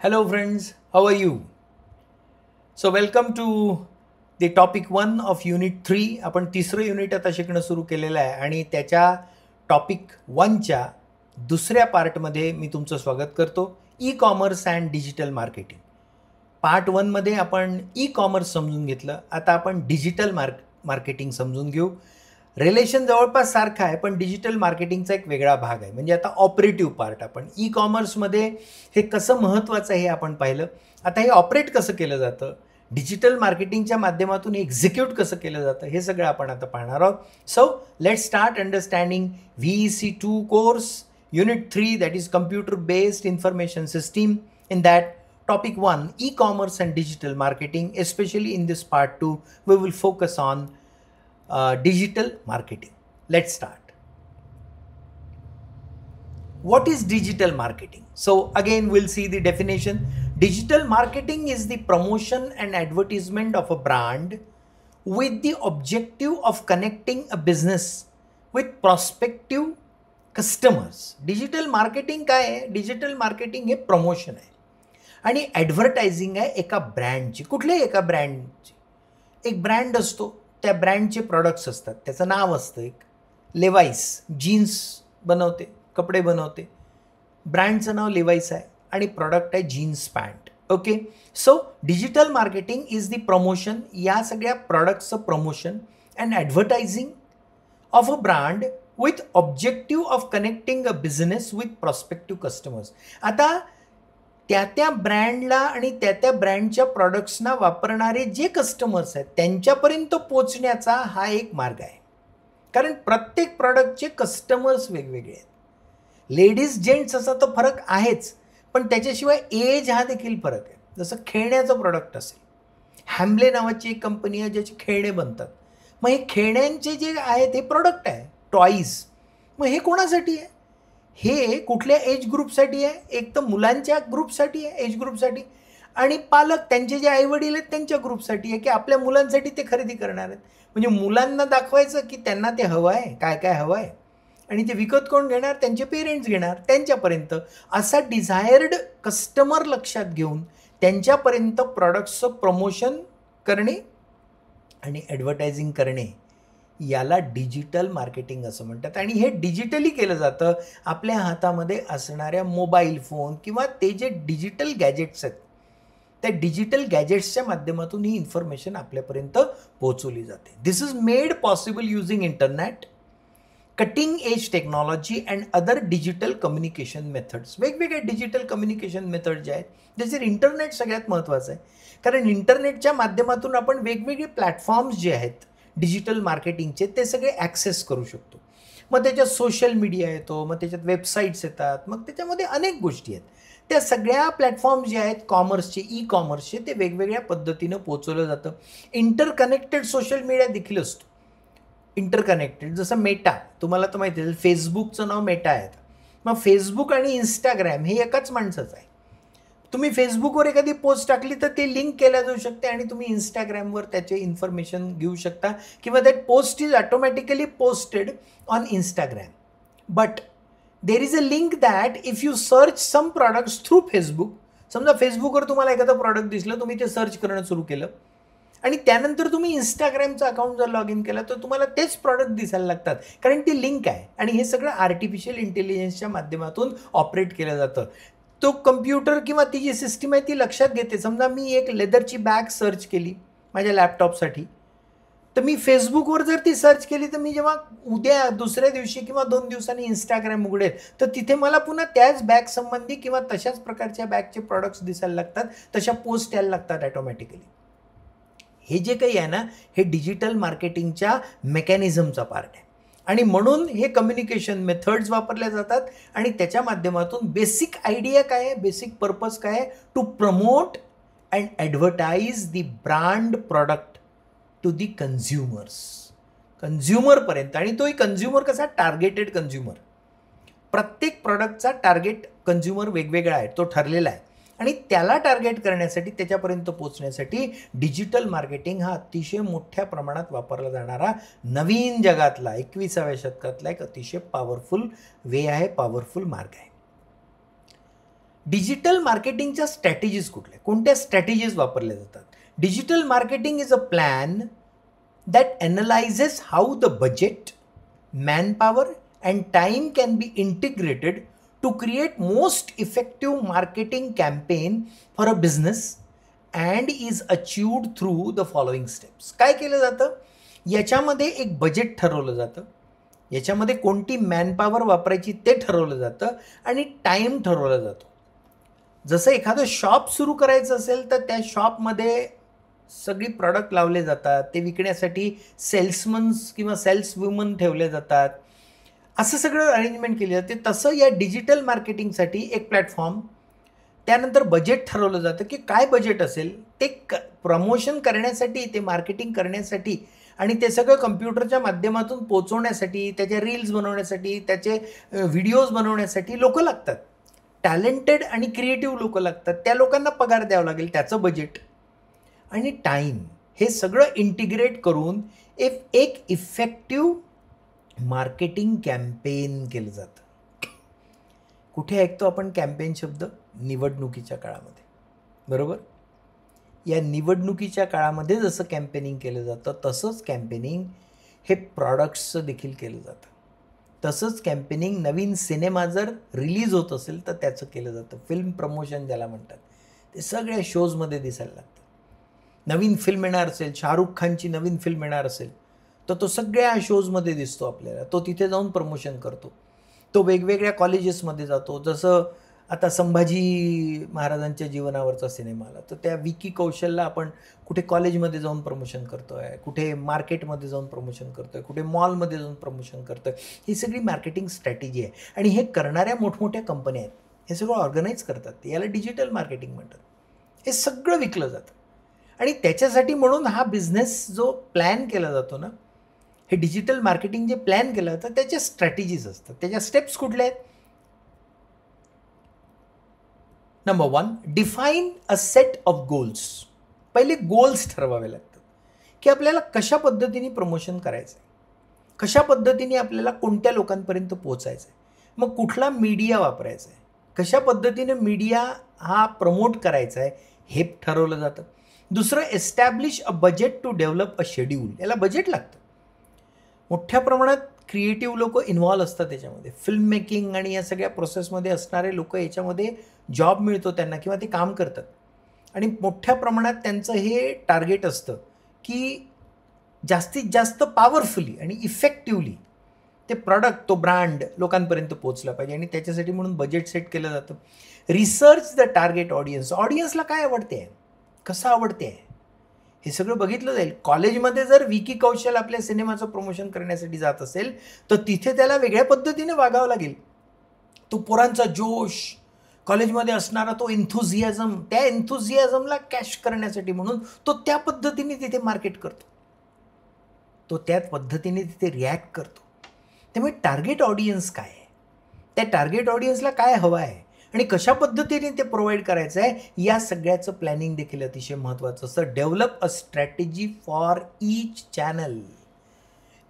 Hello friends, how are you? So welcome to the topic 1 of unit 3. आपण तिसरं unit आता शिकणं सुरू केलेलं आहे आणि त्याच्या टॉपिक 1च्या दुसऱ्या पार्टमध्ये मी तुमचं स्वागत करतो. E commerce and digital marketing. Part 1 मध्ये आपण ई कॉमर्स समजून घेतलं. आता आपण डिजिटल मार्केटिंग समजून घेऊ. रिलेशन जवळपास सारखं आहे, पण डिजिटल मार्केटिंगचा एक वेगळा भाग आहे. म्हणजे आता ऑपरेटिव्ह पार्ट. आपण ई कॉमर्समध्ये हे कसं महत्त्वाचं आहे हे आपण पाहिलं. आता हे ऑपरेट कसं केलं जातं, डिजिटल मार्केटिंगच्या माध्यमातून एक्झिक्यूट कसं केलं जातं, हे सगळं आपण आता पाहणार आहोत. So let's start understanding VEC2 course unit 3, that is computer based information system. In that topic 1, e-commerce and digital marketing. Especially in this part 2, we will focus on digital marketing. Let's start. What is digital marketing? So again, we'll see the definition. Digital marketing is the promotion and advertisement of a brand with the objective of connecting a business with prospective customers. Digital marketing काय आहे? Digital marketing हे promotion आहे आणि advertising आहे एका ब्रँडची. कुठल्याही एका ब्रँडची. एक ब्रँड असतो, त्या ब्रँडचे प्रॉडक्ट्स असतात, त्याचं नाव असतं. एक लेवाईस जीन्स बनवते, कपडे बनवते, ब्रँडचं नाव लेवाईस आहे आणि प्रॉडक्ट आहे jeans pant. Okay. So digital marketing is the promotion, या सगळ्या प्रॉडक्टचं promotion and advertising of a brand with objective of connecting a business with prospective customers. आता त्या ब्रँडला आणि त्या ब्रँडच्या प्रॉडक्ट्सना वापरणारे जे कस्टमर्स आहेत त्यांच्यापर्यंत पोचण्याचा हा एक मार्ग आहे. कारण प्रत्येक प्रॉडक्टचे कस्टमर्स वेगवेगळे आहेत. लेडीज जेंट्स असा तर फरक आहेच, पण त्याच्याशिवाय एज हा देखील फरक आहे. जसं खेळण्याचं प्रॉडक्ट असेल, हॅम्बले नावाची एक कंपनी आहे ज्याचे खेळणे बनतात. मग हे खेळण्यांचे जे आहेत हे प्रॉडक्ट आहे, टॉईज. मग हे कोणासाठी आहे? हे कुठल्या एज ग्रुपसाठी आहे? एक तर मुलांच्या ग्रुपसाठी आहे, एज ग्रुपसाठी, आणि पालक त्यांचे जे आईवडील आहेत त्यांच्या ग्रुपसाठी आहे, की आपल्या मुलांसाठी ते खरेदी करणार आहेत. म्हणजे मुलांना दाखवायचं की त्यांना ते हवं आहे, काय काय हवं आहे, आणि ते विकत कोण घेणार? त्यांचे पेरेंट्स घेणार. त्यांच्यापर्यंत असा डिझायर्ड कस्टमर लक्षात घेऊन त्यांच्यापर्यंत प्रॉडक्ट्सचं प्रमोशन करणे आणि ॲडव्हर्टायझिंग करणे, याला डिजिटल मार्केटिंग असं म्हणतात. आणि हे डिजिटली केलं जातं आपल्या हातामध्ये असणाऱ्या मोबाईल फोन किंवा ते जे डिजिटल गॅजेट्स आहेत, त्या डिजिटल गॅजेट्सच्या माध्यमातून ही इन्फॉर्मेशन आपल्यापर्यंत पोहोचवली जाते. This is made possible using internet, cutting edge technology and other digital communication methods. वेगवेगळे डिजिटल कम्युनिकेशन मेथड जे आहेत, त्याचे इंटरनेट सगळ्यात महत्त्वाचं आहे. कारण इंटरनेटच्या माध्यमातून आपण वेगवेगळे प्लॅटफॉर्म्स जे आहेत डिजिटल मार्केटिंगचे, ते सगळे ॲक्सेस करू शकतो. मग त्याच्यात सोशल मीडिया येतो, मग त्याच्यात वेबसाईट्स येतात, मग त्याच्यामध्ये अनेक गोष्टी आहेत. त्या सगळ्या प्लॅटफॉर्म्स जे आहेत कॉमर्सचे, ई कॉमर्सचे, ते वेगवेगळ्या पद्धतीनं पोचवलं जातं. इंटरकनेक्टेड सोशल मीडिया देखील असतो. इंटरकनेक्टेड जसं मेटा, तुम्हाला तर माहिती आहे, फेसबुकचं नाव मेटा आहे. मग फेसबुक आणि इंस्टाग्राम हे एकाच माणसाचं आहे. तुम्ही फेसबुकवर एखादी पोस्ट टाकली तर ती लिंक केल्या जाऊ शकते आणि तुम्ही इंस्टाग्रामवर त्याचे इन्फॉर्मेशन घेऊ शकता, किंवा that post is automatically posted on Instagram. But there is a link that if you search some products through Facebook, समजा फेसबुकवर तुम्हाला एखादं प्रॉडक्ट दिसलं, तुम्ही ते सर्च करणं सुरू केलं आणि त्यानंतर तुम्ही इंस्टाग्रामचं अकाउंट जर लॉग इन केलं तर तुम्हाला तेच प्रॉडक्ट दिसायला लागतात, कारण ती लिंक आहे. आणि हे सगळं आर्टिफिशियल इंटेलिजन्सच्या माध्यमातून ऑपरेट केलं जातं. तो कम्प्युटर किंवा ती जी सिस्टीम आहे ती लक्षात घेते. समजा मी एक लेदरची बॅग सर्च केली माझ्या लॅपटॉपसाठी, तर मी फेसबुकवर जर ती सर्च केली, तर मी जेव्हा उद्या दुसऱ्या दिवशी किंवा 2 दिवसांनी इंस्टाग्राम उघडेल तर तिथे मला पुन्हा त्याच बॅग संबंधी किंवा तशाच प्रकारच्या बॅगचे प्रॉडक्ट्स दिसायला लागतात, तशा पोस्ट यायला लागतात ॲटोमॅटिकली. हे जे काही आहे ना, हे डिजिटल मार्केटिंगच्या मेकॅनिझमचा पार्ट आहे. आणि म्हणून हे कम्युनिकेशन मेथड्स वापरल्या जातात आणि त्याच्या माध्यमातून बेसिक आयडिया काय आहे, बेसिक पर्पज काय आहे? To promote and advertise the brand product to the consumers, कन्झ्युमरपर्यंत. आणि तोही कन्झ्युमर कसा? Targeted consumer. प्रत्येक प्रॉडक्टचा टार्गेट कन्झ्युमर वेगवेगळा आहे, तो ठरलेला आहे. आणि त्याला टार्गेट करण्यासाठी, त्याच्यापर्यंत पोहोचण्यासाठी डिजिटल मार्केटिंग हा अतिशय मोठ्या प्रमाणात वापरला जाणारा नवीन जगातला 21व्या शतकातला एक अतिशय पॉवरफुल वे आहे, पॉवरफुल मार्ग आहे. डिजिटल मार्केटिंगच्या स्ट्रॅटेजीज कुठल्या, कोणत्या स्ट्रॅटेजीज वापरल्या जातात? Digital marketing is a plan that analyzes how the budget, manpower and time can be integrated to create most effective marketing campaign for a business and is achieved through the following steps. काय केलं जातं? याच्यामध्ये एक budget ठरवलं जातं, याच्यामध्ये कोणती manpower वापरायची ते ठरवलं जातं आणि टाईम ठरवला जातो. जसं एखादं शॉप सुरू करायचं असेल तर त्या शॉपमध्ये सगळी प्रॉडक्ट लावले जातात, ते विकण्यासाठी सेल्समन्स किंवा सेल्स वुमन ठेवले जातात, असं सगळं अरेंजमेंट केली जाते. तसं या डिजिटल मार्केटिंगसाठी एक प्लॅटफॉर्म, त्यानंतर बजेट ठरवलं जातं की काय बजेट असेल ते प्रमोशन करण्यासाठी, ते मार्केटिंग करण्यासाठी आणि ते सगळं कम्प्युटरच्या माध्यमातून पोचवण्यासाठी, त्याच्या रील्स बनवण्यासाठी, त्याचे व्हिडिओज बनवण्यासाठी लोकं लागतात, टॅलेंटेड आणि क्रिएटिव्ह लोकं लागतात. त्या लोकांना पगार द्यावा लागेल, त्याचं बजेट आणि टाईम हे सगळं इंटिग्रेट करून एक इफेक्टिव्ह मार्केटिंग कॅम्पेन केलं जातं. कुठे ऐकतो आपण कॅम्पेन शब्द? निवडणुकीच्या काळामध्ये, बरोबर? या निवडणुकीच्या काळामध्ये जसं कॅम्पेनिंग केलं जातं तसंच कॅम्पेनिंग हे प्रॉडक्ट्सचं देखील केलं जातं. तसंच कॅम्पेनिंग नवीन सिनेमा जर रिलीज होत असेल तर त्याचं केलं जातं. फिल्म प्रमोशन ज्याला म्हणतात, ते सगळ्या शोजमध्ये दिसायला लागतं. नवीन फिल्म येणार असेल, शाहरुख खानची नवीन फिल्म येणार असेल तर तो सगळ्या शोजमध्ये दिसतो आपल्याला, तो तिथे जाऊन प्रमोशन करतो, तो वेगवेगळ्या कॉलेजेसमध्ये जातो. जसं आता संभाजी महाराजांच्या जीवनावरचा सिनेमा आला तर त्या विकी कौशलला आपण कुठे कॉलेजमध्ये जाऊन प्रमोशन करतो आहे, कुठे मार्केटमध्ये जाऊन प्रमोशन करतो आहे, कुठे मॉलमध्ये जाऊन प्रमोशन करतो आहे. ही सगळी मार्केटिंग स्ट्रॅटेजी आहे आणि हे करणाऱ्या मोठमोठ्या कंपन्या आहेत, हे सगळं ऑर्गनाईज करतात, याला डिजिटल मार्केटिंग म्हणतात. हे सगळं विकलं जातं आणि त्याच्यासाठी म्हणून हा बिझनेस जो प्लॅन केला जातो ना, हे डिजिटल मार्केटिंग जे प्लॅन केलं जातं त्याच्या स्ट्रॅटेजीज असतात. त्याच्या स्टेप्स कुठल्या आहेत? Number 1, define a set of goals. पहिले गोल्स ठरवावे लागतात की आपल्याला कशा पद्धतीने प्रमोशन करायचं आहे, कशा पद्धतीने आपल्याला कोणत्या लोकांपर्यंत पोहोचायचं आहे, मग कुठला मीडिया वापरायचा आहे, कशा पद्धतीने मीडिया हा प्रमोट करायचा आहे हे ठरवलं जातं. दुसरं, establish a budget to develop a schedule. याला बजेट लागतं. मोठ्या प्रमाणात क्रिएटिव्ह लोक इन्व्हॉल्व असतात त्याच्यामध्ये, फिल्म मेकिंग आणि या सगळ्या प्रोसेसमध्ये असणारे लोक याच्यामध्ये जॉब मिळतो त्यांना किंवा ते काम करतात आणि मोठ्या प्रमाणात त्यांचं हे टार्गेट असतं की जास्तीत जास्त पॉवरफुली आणि इफेक्टिव्हली ते प्रॉडक्ट, तो ब्रँड लोकांपर्यंत पोहोचला पाहिजे आणि त्याच्यासाठी म्हणून बजेट सेट केलं जातं. Research the target audience. ऑडियन्सला काय आवडते आहे, कसं आवडते आहे, हे सगळं बघितलं जाईल. कॉलेजमध्ये जर विकी कौशल आपल्या सिनेमाचं प्रमोशन करण्यासाठी जात असेल तर तिथे त्याला वेगळ्या पद्धतीने वागावं लागेल. तो पोरांचा जोश, कॉलेजमध्ये असणारा तो एन्थुझियाझम, त्या एन्थुझियाझमला कॅश करण्यासाठी म्हणून तो त्या पद्धतीने तिथे मार्केट करतो, तो त्या पद्धतीने तिथे रिॲक्ट करतो. त्यामुळे टार्गेट ऑडियन्स काय आहे, त्या टार्गेट ऑडियन्सला काय हवं आहे आणि कशा पद्धतीने ते प्रोव्हाइड करायचं आहे, या सगळ्याचं प्लॅनिंग देखील अतिशय महत्त्वाचं असतं. Develop a strategy for each channel.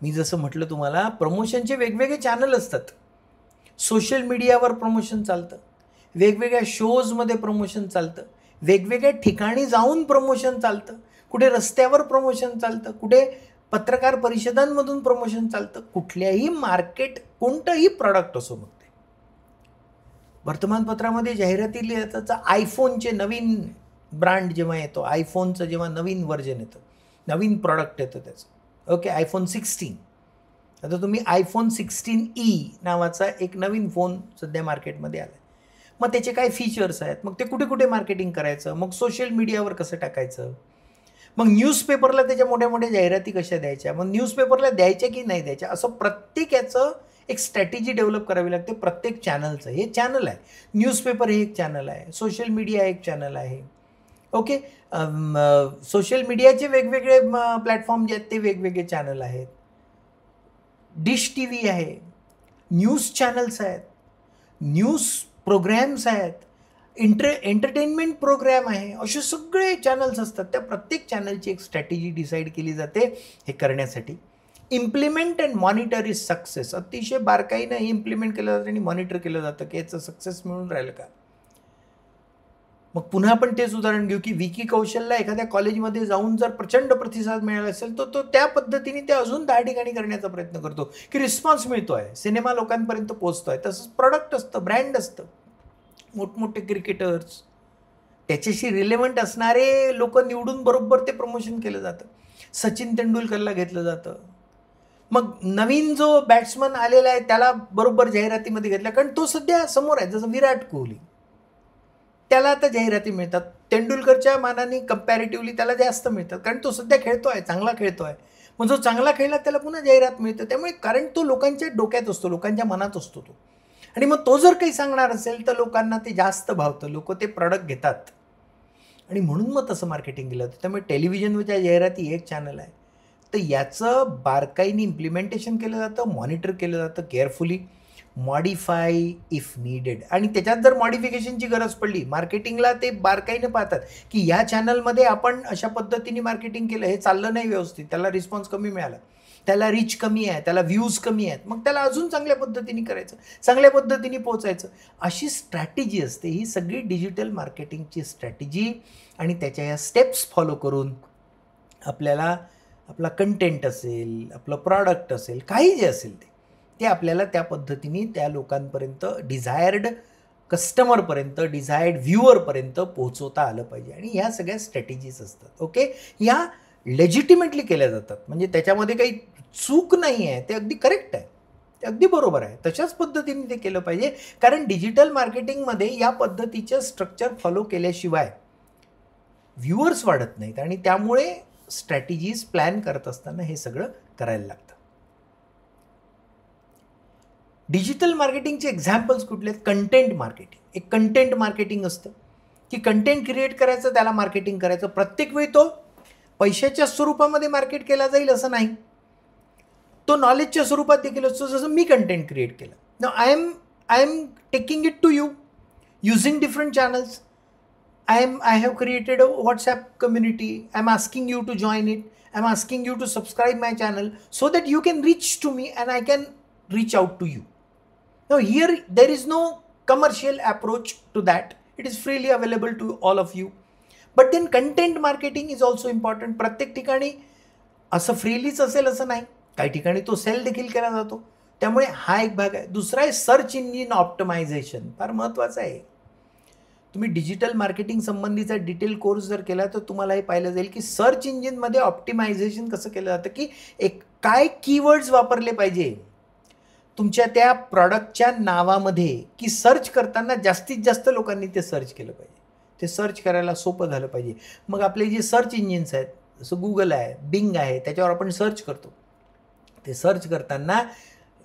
मी जसं म्हटलं तुम्हाला, प्रमोशनचे वेगवेगळे चॅनल असतात. सोशल मीडियावर प्रमोशन चालतं, वेगवेगळ्या शोजमध्ये प्रमोशन चालतं, वेगवेगळ्या ठिकाणी जाऊन प्रमोशन चालतं, कुठे रस्त्यावर प्रमोशन चालतं, कुठे पत्रकार परिषदांमधून प्रमोशन चालतं. कुठल्याही मार्केट, कोणतंही प्रॉडक्ट असो, मग ते वर्तमानपत्रामध्ये जाहिराती लिहितात. आयफोनचे नवीन ब्रँड जेव्हा येतो, आयफोनचं जेव्हा नवीन व्हर्जन येतं, नवीन प्रॉडक्ट येतं त्याचं, ओके, आयफोन 16. आता तुम्ही आयफोन 16E नावाचा एक नवीन फोन सध्या मार्केटमध्ये आला आहे. मग त्याचे काय फीचर्स आहेत, मग ते कुठे कुठे मार्केटिंग करायचं, मग सोशल मीडियावर कसं टाकायचं, मग न्यूजपेपरला त्याच्या मोठ्या मोठ्या जाहिराती कशा द्यायच्या, मग न्यूजपेपरला द्यायच्या की नाही द्यायच्या, असं प्रत्येक याचं एक स्ट्रॅटेजी डेव्हलप करावी लागते. प्रत्येक चॅनलचं, हे चॅनल आहे, न्यूजपेपर हे एक चॅनल आहे, सोशल मीडिया एक चॅनल आहे, ओके. सोशल मीडियाचे वेगवेगळे प्लॅटफॉर्म जे आहेत ते वेगवेगळे चॅनल आहेत. डिश टी व्ही आहे, न्यूज चॅनल्स आहेत, न्यूज प्रोग्रॅम्स आहेत, एंटरटेनमेंट प्रोग्रॅम आहे, असे सगळे चॅनल्स असतात. त्या प्रत्येक चॅनलची एक स्ट्रॅटेजी डिसाईड केली जाते हे करण्यासाठी. Implement and monitor is success. अतिशय बारकाईनं हे इम्प्लिमेंट केलं जातं आणि मॉनिटर केलं जातं की याचं सक्सेस मिळून राहिलं का. मग पुन्हा आपण तेच उदाहरण घेऊ की विकी कौशलला एखाद्या कॉलेजमध्ये जाऊन जर प्रचंड प्रतिसाद मिळाला असेल तर तो त्या पद्धतीने ते अजून 10 ठिकाणी करण्याचा प्रयत्न करतो की रिस्पॉन्स मिळतो आहे, सिनेमा लोकांपर्यंत पोहोचतो आहे. तसंच प्रॉडक्ट असतं, ब्रँड असतं, मोठमोठे क्रिकेटर्स, त्याच्याशी रिलेव्हंट असणारे लोक निवडून बरोबर ते प्रमोशन केलं जातं. सचिन तेंडुलकरला घेतलं जातं. मग नवीन जो बॅट्समन आलेला आहे त्याला बरोबर जाहिरातीमध्ये घेतला, कारण तो सध्या समोर आहे. जसं विराट कोहली, त्याला आता जाहिराती मिळतात. तेंडुलकरच्या मानाने कंपॅरेटिव्हली त्याला जास्त मिळतात, कारण तो सध्या खेळतो आहे, चांगला खेळतो आहे. मग जो चांगला खेळला त्याला पुन्हा जाहिरात मिळते. त्यामुळे कारण तो लोकांच्या डोक्यात असतो, लोकांच्या मनात असतो तो. आणि मग तो जर काही सांगणार असेल तर लोकांना ते जास्त भावतं, लोक ते प्रॉडक्ट घेतात. आणि म्हणून मग तसं मार्केटिंग केलं जातं. त्यामुळे टेलिव्हिजनवरच्या जाहिराती एक चॅनल आहे, तर याचं बारकाईने इम्प्लिमेंटेशन केलं जातं, मॉनिटर केलं जातं केअरफुली, मॉडिफाय इफ नीडेड. आणि त्याच्यात जर मॉडिफिकेशनची गरज पडली, मार्केटिंगला ते बारकाईने पाहतात की या चॅनलमध्ये आपण अशा पद्धतीने मार्केटिंग केलं, हे चाललं नाही व्यवस्थित, त्याला रिस्पॉन्स कमी मिळाला, त्याला रीच कमी आहे, त्याला व्ह्यूज कमी आहेत, मग त्याला अजून चांगल्या पद्धतीने करायचं, चांगल्या पद्धतीने पोचायचं. अशी स्ट्रॅटेजी असते. ही सगळी डिजिटल मार्केटिंगची स्ट्रॅटेजी आणि त्याच्या या स्टेप्स फॉलो करून आपल्याला आपला कंटेंट असेल, आपलं प्रॉडक्ट असेल, काही जे असेल ते आपल्याला त्या पद्धतीने त्या लोकांपर्यंत, डिझायर्ड कस्टमरपर्यंत, डिझायर्ड व्ह्युअरपर्यंत पोहोचवता आलं पाहिजे. आणि ह्या सगळ्या स्ट्रॅटेजीज असतात. ओके, ह्या लेजिटिमेटली केल्या जातात, म्हणजे त्याच्यामध्ये काही चूक नाही आहे, ते अगदी करेक्ट आहे, ते अगदी बरोबर आहे. तशाच पद्धतीने ते केलं पाहिजे, कारण डिजिटल मार्केटिंगमध्ये या पद्धतीचं स्ट्रक्चर फॉलो केल्याशिवाय व्ह्युअर्स वाढत नाहीत. आणि त्यामुळे स्ट्रॅटेजीज प्लॅन करत असताना हे सगळं करायला लागतं. डिजिटल मार्केटिंगचे एक्झाम्पल्स कुठले आहेत? Content marketing. एक कंटेंट मार्केटिंग असतं की कंटेंट क्रिएट करायचं, त्याला मार्केटिंग करायचं. प्रत्येक वेळी तो पैशाच्या स्वरूपामध्ये मार्केट केला जाईल असं नाही, तो नॉलेजच्या स्वरूपात देखील असतो. जसं मी कंटेंट क्रिएट केलं, now I am taking it to you using different channels. I have created a WhatsApp community. I'm asking you to join it. I'm asking you to subscribe my channel so that you can reach to me and I can reach out to you. Now here there is no commercial approach to that. It is freely available to all of you. But then content marketing is also important. प्रत्येक ठिकाणी असं फ्रीलीच असेल असं नाही, काही ठिकाणी तो sale देखील केला जातो. त्यामुळे हा एक भाग आहे. दुसरा आहे सर्च इंजिन ऑप्टिमायझेशन. फार महत्त्वाचं आहे. तुम्ही डिजिटल मार्केटिंग संबंधीचा डिटेल कोर्स जर केला तर तुम्हाला हे पाहिलं जाईल की सर्च इंजिनमध्ये ऑप्टिमायझेशन कसं केलं जातं, की काय कीवर्ड्स वापरले पाहिजे तुमच्या त्या प्रॉडक्टच्या नावामध्ये, की सर्च करताना जास्तीत जास्त लोकांनी ते सर्च केलं पाहिजे, ते सर्च करायला सोपं झालं पाहिजे. मग आपले जे सर्च इंजिन्स आहेत, जसं गुगल आहे, बिंग आहे, त्याच्यावर आपण सर्च करतो. ते सर्च करताना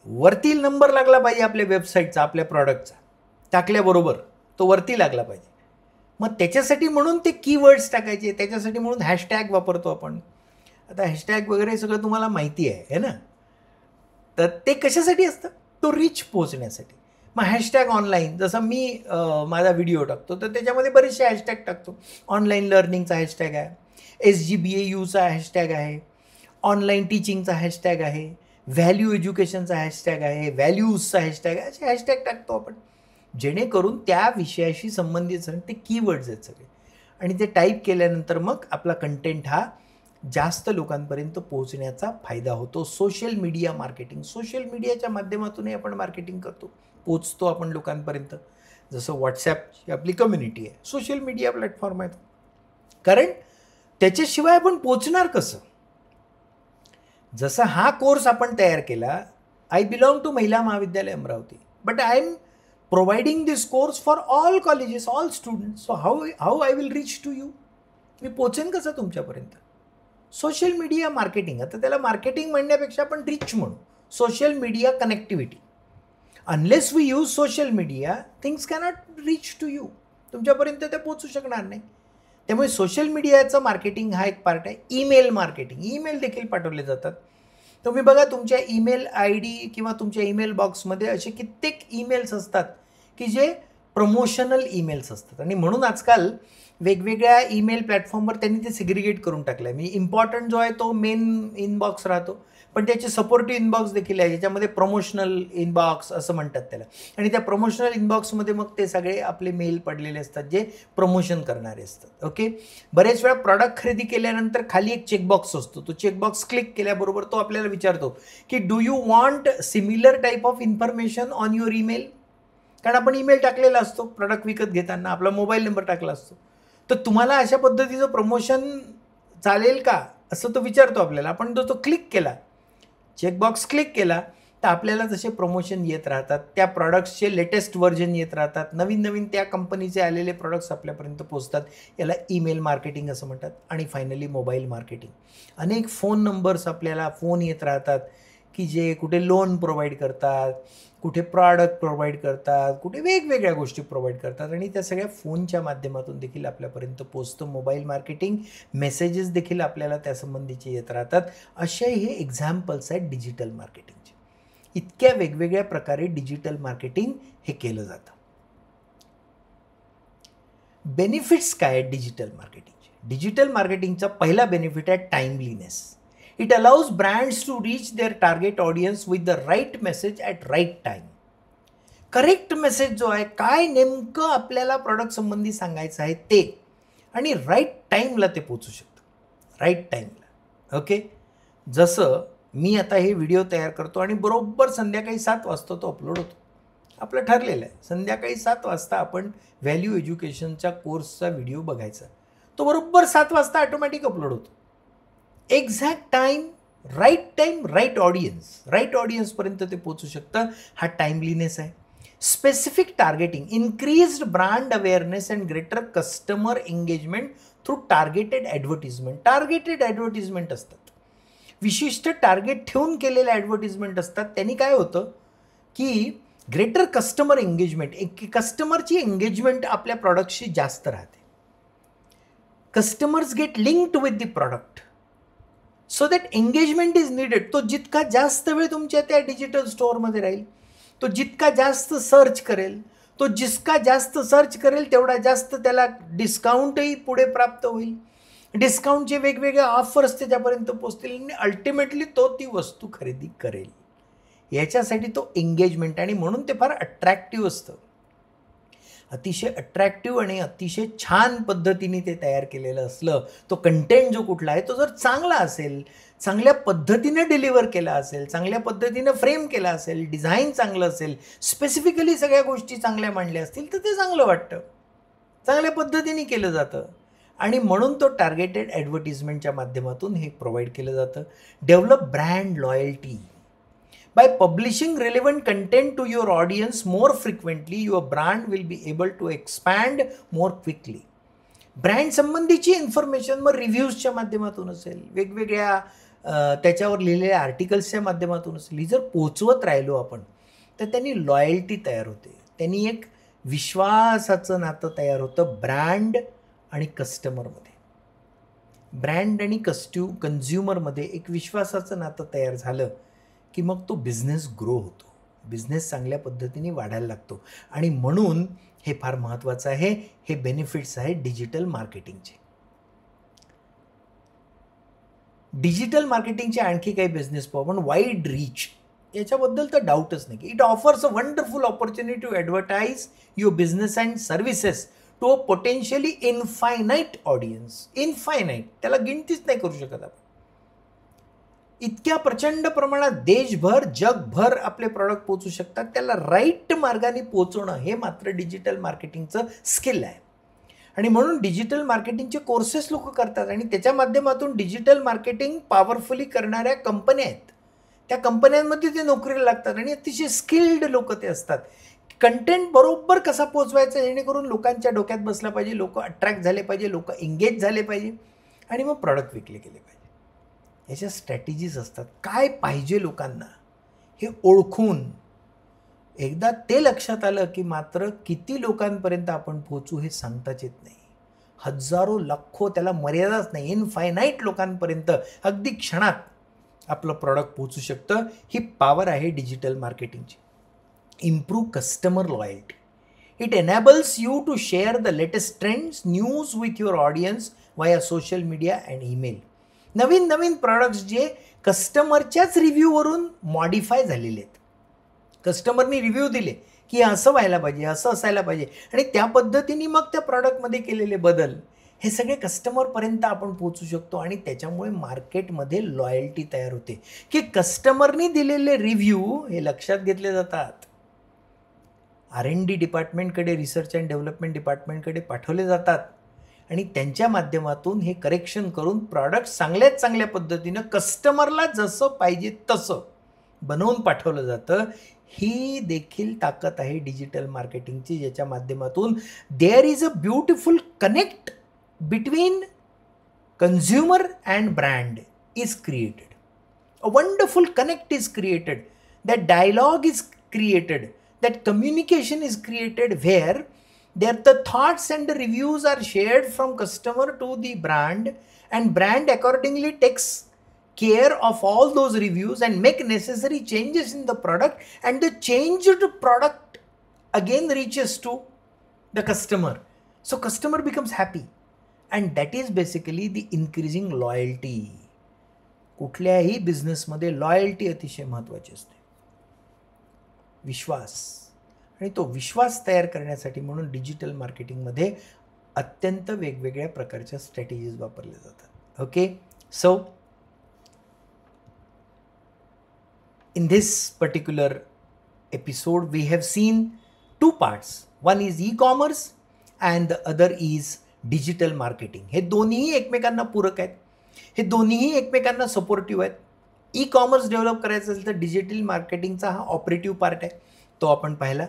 वरती नंबर लागला पाहिजे आपल्या वेबसाईटचा, आपल्या प्रॉडक्टचा, टाकल्याबरोबर तो वरती लागला पाहिजे. मग त्याच्यासाठी म्हणून ते कीवर्ड्स टाकायचे, त्याच्यासाठी म्हणून हॅशटॅग वापरतो आपण. आता हॅशटॅग वगैरे सगळं तुम्हाला माहिती आहे ना. तर ते कशासाठी असतं? तो रीच पोहोचण्यासाठी. मग हॅशटॅग ऑनलाईन, जसं मी माझा व्हिडिओ टाकतो तर त्याच्यामध्ये बरेचसे हॅशटॅग टाकतो. ऑनलाईन लर्निंगचा हॅशटॅग आहे, SGBAUचा हॅशटॅग आहे, ऑनलाईन टीचिंगचा हॅशटॅग आहे, व्हॅल्यू एज्युकेशनचा हॅशटॅग आहे, व्हॅल्यूजचा हॅशटॅग आहे, असे हॅशटॅग टाकतो आपण, जेणेकरून त्या विषयाशी संबंधित ते कीवर्ड्स आहेत सगळे. आणि ते टाईप केल्यानंतर मग आपला कंटेंट हा जास्त लोकांपर्यंत पोहोचण्याचा फायदा होतो. सोशल मीडिया मार्केटिंग, सोशल मीडियाच्या माध्यमातूनही आपण मार्केटिंग करतो, पोचतो आपण लोकांपर्यंत. जसं व्हॉट्सॲपची आपली कम्युनिटी आहे, सोशल मीडिया प्लॅटफॉर्म आहे, कारण त्याच्याशिवाय आपण पोचणार कसं? जसं हा कोर्स आपण तयार केला, I belong to Mahila Mahavidyalaya Amravati, but I am providing this course for all colleges, all students. So how I will reach to you? मी पोचेन कसं तुमच्यापर्यंत? Social media marketing. आता त्याला मार्केटिंग म्हणण्यापेक्षा आपण रीच म्हणू, social media connectivity. Unless we use social media, things cannot reach to you. तुमच्यापर्यंत ते पोचू शकणार नाही. त्यामुळे सोशल मीडियाचं मार्केटिंग हा एक पार्ट आहे. ईमेल मार्केटिंग, ईमेल देखील पाठवले जातात. तुम्ही बघा तुमच्या ईमेल ID किंवा तुमच्या ईमेल बॉक्समध्ये असे कित्येक ईमेल्स असतात की जे प्रमोशनल ईमेल्स असतात. आणि म्हणून आजकाल वेगवेगळ्या ईमेल प्लॅटफॉर्मवर त्यांनी ते सेग्रिगेट करून टाकलं आहे. म्हणजे इम्पॉर्टंट जो आहे तो मेन इनबॉक्स राहतो, पण त्याचे सपोर्टिव्ह इनबॉक्स देखील आहे, ज्याच्यामध्ये प्रमोशनल इनबॉक्स असं म्हणतात त्याला. आणि त्या प्रमोशनल इनबॉक्समध्ये मग ते सगळे आपले मेल पडलेले असतात जे प्रमोशन करणारे असतात. ओके. बरेच वेळा प्रॉडक्ट खरेदी केल्यानंतर खाली एक चेकबॉक्स असतो. तो चेकबॉक्स क्लिक केल्याबरोबर तो आपल्याला विचारतो की do you want similar type of information on your email. कारण आपण ईमेल टाकलेला असतो प्रॉडक्ट विकत घेताना, आपला मोबाईल नंबर टाकला असतो. तर तुम्हाला अशा पद्धतीचं प्रमोशन चालेल का असं तो विचारतो आपल्याला. आपण तो क्लिक केला, चेकबॉक्स क्लिक केला, तर आपल्याला तसे प्रमोशन येत राहतात, त्या प्रॉडक्ट्सचे लेटेस्ट व्हर्जन येत राहतात, नवीन नवीन त्या कंपनीचे आलेले प्रॉडक्ट्स आपल्यापर्यंत पोहोचतात. याला ईमेल मार्केटिंग असं म्हणतात. आणि फायनली मोबाईल मार्केटिंग. अनेक फोन नंबर्स आपल्याला फोन येत राहतात की जे कुठे लोन प्रोव्हाइड करतात, कुठे प्रॉडक्ट प्रोव्हाइड करतात, कुठे वेगवेगळ्या गोष्टी प्रोव्हाइड करतात, आणि त्या सगळ्या फोनच्या माध्यमातून देखील आपल्यापर्यंत पोचतं मोबाईल मार्केटिंग. मेसेजेस देखील आपल्याला त्या संबंधीचे येत राहतात. असे हे एक्झाम्पल्स आहेत डिजिटल मार्केटिंगचे. इतक्या वेगवेगळ्या प्रकारे डिजिटल मार्केटिंग हे केलं जातं. बेनिफिट्स काय आहेत डिजिटल मार्केटिंगचे? डिजिटल मार्केटिंगचा पहिला बेनिफिट आहे timeliness. It allows brands to reach their target audience with the right message at right time. Correct message जो आहे, काय नेमकं आपल्याला प्रॉडक्ट संबंधी सांगायचं आहे ते, आणि राईट टाईमला ते पोचू शकतं, राईट टाईमला. ओके. जसं मी आता हे व्हिडिओ तयार करतो आणि बरोबर संध्याकाळी 7 वाजता तो अपलोड होतो. आपलं ठरलेलं आहे संध्याकाळी 7 वाजता आपण व्हॅल्यू एज्युकेशनच्या कोर्सचा व्हिडिओ बघायचा. तो बरोबर 7 वाजता ऑटोमॅटिक अपलोड होतो. एक्झॅक्ट टाईम, राईट ऑडियन्सपर्यंत ते पोचू शकतं. हा टाईमलीनेस आहे. Specific targeting, increased brand awareness and greater customer engagement through targeted advertisement असतात. विशिष्ट टार्गेट ठेवून केलेले ॲडव्हर्टिजमेंट असतात. त्यांनी काय होतं की ग्रेटर कस्टमर एंगेजमेंट, कस्टमरची एंगेजमेंट आपल्या प्रॉडक्टशी जास्त राहते. Customers gate linked with the product, so that engagement is needed. तो जितका जास्त वेळ तुमच्या त्या डिजिटल स्टोअरमध्ये राहील, तो जितका जास्त सर्च करेल, तेवढा जास्त त्याला डिस्काउंटही पुढे प्राप्त होईल. डिस्काउंटचे वेगवेगळे ऑफर्स त्याच्यापर्यंत पोचतील आणि अल्टिमेटली तो ती वस्तू खरेदी करेल. याच्यासाठी तो एंगेजमेंट, आणि म्हणून ते फार अट्रॅक्टिव्ह असतं. अतिशय अट्रॅक्टिव्ह आणि अतिशय छान पद्धतीने ते तयार केलेलं असलं, तो कंटेंट जो कुठला आहे तो जर चांगला असेल, चांगल्या पद्धतीने डिलिव्हर केला असेल, चांगल्या पद्धतीनं फ्रेम केला असेल, डिझाईन चांगलं असेल, स्पेसिफिकली सगळ्या गोष्टी चांगल्या मांडल्या असतील, तर ते चांगलं वाटतं, चांगल्या पद्धतीने केलं जातं. आणि म्हणून तो टार्गेटेड ॲडव्हर्टिजमेंटच्या माध्यमातून हे प्रोव्हाइड केलं जातं. Develop brand loyalty. By publishing relevant content to your audience more frequently, your brand will be able to expand more quickly. Brand संबंधीची इन्फॉर्मेशन मग रिव्ह्यूजच्या माध्यमातून असेल, वेगवेगळ्या त्याच्यावर लिहिलेल्या आर्टिकल्सच्या माध्यमातून असेल, ही जर पोचवत राहिलो आपण, तर त्यांनी लॉयल्टी तयार होते. त्यांनी एक विश्वासाचं नातं तयार होतं ब्रँड आणि कस्टमरमध्ये. ब्रँड आणि कन्झ्युमरमध्ये एक विश्वासाचं नातं तयार झालं की मग तो बिझनेस ग्रो होतो, बिझनेस चांगल्या पद्धतीने वाढायला लागतो. आणि म्हणून हे फार महत्त्वाचं आहे. हे बेनिफिट्स आहेत डिजिटल मार्केटिंगचे. डिजिटल मार्केटिंगचे आणखी काही बिझनेस पाहू आपण. वाईड रीच, याच्याबद्दल तर डाऊटच नाही. It offers a wonderful opportunity to advertise your business and services to a potentially infinite audience. Infinite, त्याला गिनतीच नाही करू शकत आपण. इतक्या प्रचंड प्रमाणात देशभर, जगभर आपले प्रॉडक्ट पोचू शकतात. त्याला राईट मार्गाने पोचवणं हे मात्र डिजिटल मार्केटिंगचं स्किल आहे. आणि म्हणून डिजिटल मार्केटिंगचे कोर्सेस लोक करतात, आणि त्याच्या माध्यमातून डिजिटल मार्केटिंग पॉवरफुली करणाऱ्या कंपन्या आहेत. त्या कंपन्यांमध्ये ते नोकरीला लागतात आणि अतिशय स्किल्ड लोक ते असतात. कंटेंट बरोबर कसा पोचवायचा जेणेकरून लोकांच्या डोक्यात बसला पाहिजे, लोक अट्रॅक्ट झाले पाहिजे, लोक एंगेज झाले पाहिजे, आणि मग प्रॉडक्ट विकले गेले पाहिजे. याच्या स्ट्रॅटेजीज असतात. काय पाहिजे लोकांना हे ओळखून एकदा ते लक्षात आलं की मात्र किती लोकांपर्यंत आपण पोचू हे सांगताच येत नाही. हजारो, लाखो, त्याला मर्यादाच नाही. इनफायनाईट लोकांपर्यंत अगदी क्षणात आपलं प्रॉडक्ट पोचू शकतं. ही पॉवर आहे डिजिटल मार्केटिंगची. Improve customer loyalty. It enables you to share the latest trends, news with your audience via social media and email. नवीन नवीन प्रॉडक्ट्स जे कस्टमरच्याच रिव्ह्यूवरून मॉडिफाय झालेले आहेत. कस्टमरनी रिव्ह्यू दिले की असं व्हायला पाहिजे, असं असायला पाहिजे, आणि त्या पद्धतीने मग त्या प्रॉडक्टमध्ये केलेले बदल हे सगळे कस्टमरपर्यंत आपण पोहोचू शकतो. आणि त्याच्यामुळे मार्केटमध्ये लॉयल्टी तयार होते की कस्टमरनी दिलेले रिव्ह्यू हे लक्षात घेतले जातात. R&D डिपार्टमेंटकडे, रिसर्च अँड डेव्हलपमेंट डिपार्टमेंटकडे पाठवले जातात आणि त्यांच्या माध्यमातून हे करेक्शन करून प्रॉडक्ट चांगल्यात चांगल्या पद्धतीनं कस्टमरला जसं पाहिजे तसं बनवून पाठवलं जातं. ही देखील ताकद आहे डिजिटल मार्केटिंगची, ज्याच्या माध्यमातून there is a beautiful connect between consumer and brand is created. A wonderful connect is created. That dialogue is created. That communication is created where there the thoughts and the reviews are shared from customer to the brand, and brand accordingly takes care of all those reviews and make necessary changes in the product, and the changed product again reaches to the customer. So customer becomes happy. And that is basically the increasing loyalty. कुठल्याही बिझनेसमध्ये loyalty अतिशय महत्त्वाची असते, विश्वास. आणि तो विश्वास तयार करण्यासाठी म्हणून डिजिटल मार्केटिंगमध्ये अत्यंत वेगवेगळ्या प्रकारच्या स्ट्रॅटेजीज वापरल्या जातात. Okay, so in this particular episode we have seen two parts. One is e-commerce and the other is digital marketing. हे दोन्हीही एकमेकांना पूरक आहेत, हे दोन्हीही एकमेकांना सपोर्टिव्ह आहेत. ई कॉमर्स डेव्हलप करायचं असेल तर डिजिटल मार्केटिंगचा हा ऑपरेटिव्ह पार्ट आहे, तो आपण पाहिला.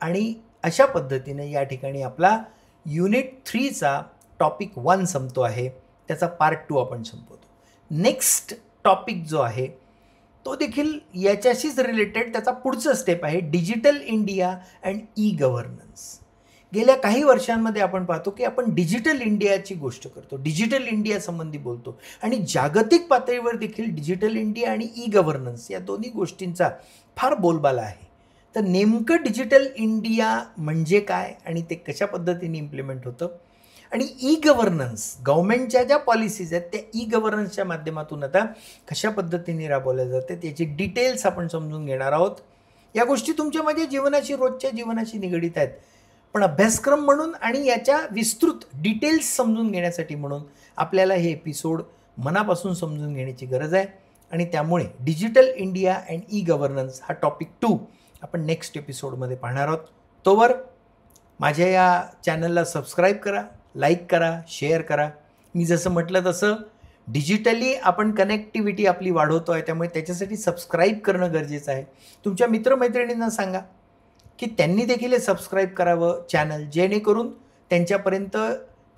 आणि अशा पद्धतीने या ठिकाणी आपला युनिट 3चा टॉपिक 1 संपतो आहे, त्याचा पार्ट 2 आपण संपवतो. नेक्स्ट टॉपिक जो आहे तो देखील याच्याशीच रिलेटेड, त्याचा पुढचं स्टेप आहे digital India and e governance. गेल्या काही वर्षांमध्ये आपण पाहतो की आपण डिजिटल इंडियाची गोष्ट करतो, डिजिटल इंडिया संबंधी बोलतो, आणि जागतिक पातळीवर देखील डिजिटल इंडिया आणि ई गव्हर्नन्स या दोन्ही गोष्टींचा फार बोलबाला आहे. तर नेमकं डिजिटल इंडिया म्हणजे काय आणि ते कशा पद्धतीने इम्प्लिमेंट होतं, आणि ई गव्हर्नन्स गव्हर्नमेंटच्या ज्या पॉलिसीज आहेत त्या ई गव्हर्नन्सच्या माध्यमातून आता कशा पद्धतीने राबवल्या जाते त्याची डिटेल्स आपण समजून घेणार आहोत. या गोष्टी तुमच्या माझ्या जीवनाशी, रोजच्या जीवनाशी निगडीत आहेत, पण अभ्यासक्रम म्हणून आणि याच्या विस्तृत डिटेल्स समजून घेण्यासाठी म्हणून आपल्याला हे एपिसोड मनापासून समजून घेण्याची गरज आहे. आणि त्यामुळे digital India and e governance हा टॉपिक 2 आपण नेक्स्ट एपिसोडमध्ये पाहणार आहोत. तोवर माझ्या या चॅनलला सबस्क्राईब करा, लाईक करा, शेअर करा. मी जसं म्हटलं तसं डिजिटली आपण कनेक्टिव्हिटी आपली वाढवतो आहे, त्यामुळे त्याच्यासाठी सबस्क्राईब करणं गरजेचं आहे. तुमच्या मित्रमैत्रिणींना सांगा की त्यांनी देखील हे सबस्क्राईब करावं चॅनल, जेणेकरून त्यांच्यापर्यंत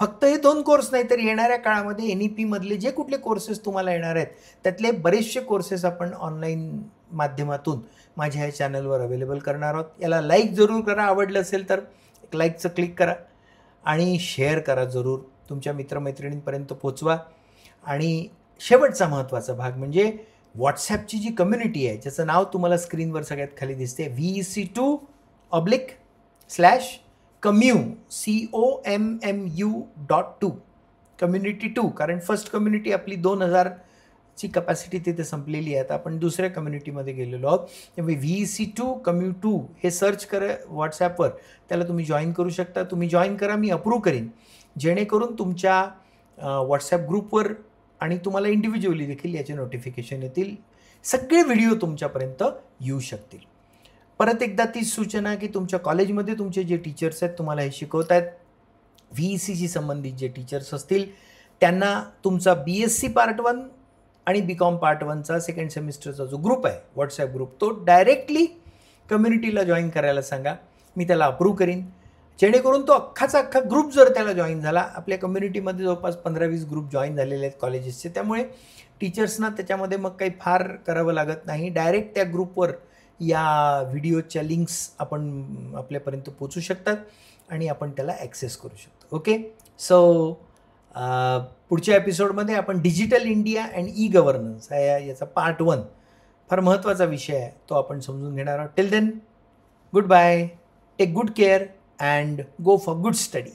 फक्त हे 2 कोर्स नाही तर येणाऱ्या काळामध्ये NEPमधले जे कुठले कोर्सेस तुम्हाला येणार आहेत त्यातले बरेचसे कोर्सेस आपण ऑनलाईन माध्यमातून माझ्या ह्या चॅनलवर अवेलेबल करणार आहोत. याला लाईक जरूर करा, आवडलं असेल तर एक लाईकचं क्लिक करा आणि शेअर करा जरूर, तुमच्या मित्रमैत्रिणींपर्यंत पोचवा. आणि शेवटचा महत्त्वाचा भाग म्हणजे व्हॉट्सॲपची जी कम्युनिटी आहे, ज्याचं नाव तुम्हाला स्क्रीनवर सगळ्यात खाली दिसते, VEC2//commu COMMU.2 कम्युनिटी 2. कारण फर्स्ट कम्युनिटी आपली 2000ची कपॅसिटी तिथे संपलेली आहे, आता आपण दुसऱ्या कम्युनिटीमध्ये गेलेलो आहोत. त्यामुळे VEC2/commu2 हे सर्च करा व्हॉट्सॲपवर, त्याला तुम्ही जॉईन करू शकता. तुम्ही जॉईन करा, मी अप्रूव्ह करीन, जेणेकरून तुमच्या व्हॉट्सॲप ग्रुपवर आणि तुम्हाला इंडिव्हिज्युअली देखील याचे नोटिफिकेशन येतील, सगळे व्हिडिओ तुमच्यापर्यंत येऊ शकतील. परत एकदा तीच सूचना की तुमच्या कॉलेजमध्ये तुमचे जे टीचर्स आहेत तुम्हाला हे शिकवत आहेत, VECशी संबंधित जे टीचर्स असतील त्यांना तुमचा BSc पार्ट 1 आणि BCom पार्ट 1चा सेकंड सेमिस्टरचा जो ग्रुप आहे व्हॉट्सॲप ग्रुप, तो डायरेक्टली कम्युनिटीला जॉईन करायला सांगा. मी त्याला अप्रूव्ह करीन, जेणेकरून तो अख्खाचा अख्खा ग्रुप जर त्याला जॉईन झाला. आपल्या कम्युनिटीमध्ये जवळपास 15-20 ग्रुप जॉईन झालेले आहेत कॉलेजेसचे, त्यामुळे टीचर्सना त्याच्यामध्ये मग काही फार करावं लागत नाही. डायरेक्ट त्या ग्रुपवर या व्हिडिओच्या लिंक्स आपण आपल्यापर्यंत पोचू शकतात आणि आपण त्याला ॲक्सेस करू शकतो. ओके, सो पुढच्या एपिसोडमध्ये आपण digital India and e governance हा याचा पार्ट 1 फार महत्त्वाचा विषय आहे, तो आपण समजून घेणार आहोत. Till then, good bye, take good care and go for good study.